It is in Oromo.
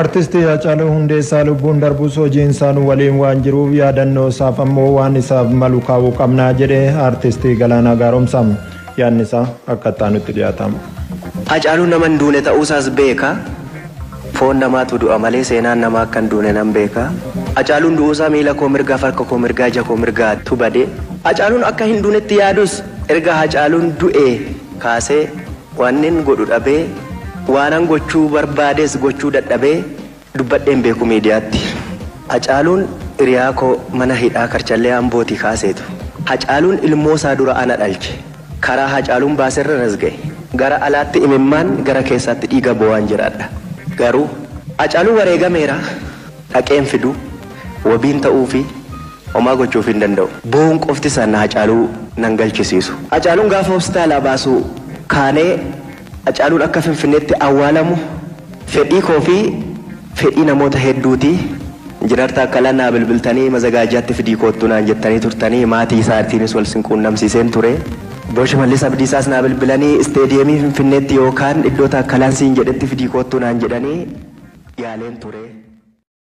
Artisti Haacaaluu Hundeessaa lubbuun darbus hojiin isaanii waliin waan jiruuf yaadannoo isaaf ammoo waan isaaf malu kaa'uu qabnaa jedhe artisti Galaanaa Gaaromsaa. Yaadni isaa akkaataa nutti dhiyaatama. Haacaaluun nama hin duune ta'uusaas beeka. Foon namaatu du'a malee seenaan namaa akka hin duune nan beeka. Haacaaluun du'uusaa miila koo mirgaa farka koo mirgaa ija koo mirgaatu bade. Haacaaluun akka hin duunetti yaadus erga Haacaaluun du'ee kaasee waan godhu dhabee waanan gochuu barbaades gochuu dadhabee dubbadheen beeku miidiyaatti. Haacaaluun hiriyaa koo mana hidhaa Karchallee Ambootii kaaseetu. Haacaaluun ilmoo isaa dura ana dhalche. Karaa Haacaaluun baaserra nas ga'e. Gara alaatti imimmaan gara keessaatti dhiiga bo'aan jiraadha. Garuu Haacaaluun wareegameera. Dhaqeen fidu wabiin ta'uu fi homaa gochuuf hin danda'u. Bo'uun qofti sana Haacaaluu nan galchisiisu. Haacaaluun gaafa hospitaalaa baasu kaanee Haacaaluun akka Finfinneetti awwaalamu fedhii koo fi fedhii namoota hedduuti. Injiinar Akkalaa naa bilbiltanii mazagaajaatti fidii koottu naan jettanii turtanii maatii isaatiinis wal quunnamsiiseen ture. Obbo Shimallis Abdiisaas naa bilbilanii isteediyeemii Finfinneetti yookaan iddoo Akkalaan siin jedhetti fidii koottu naan jedhanii yaaleen ture.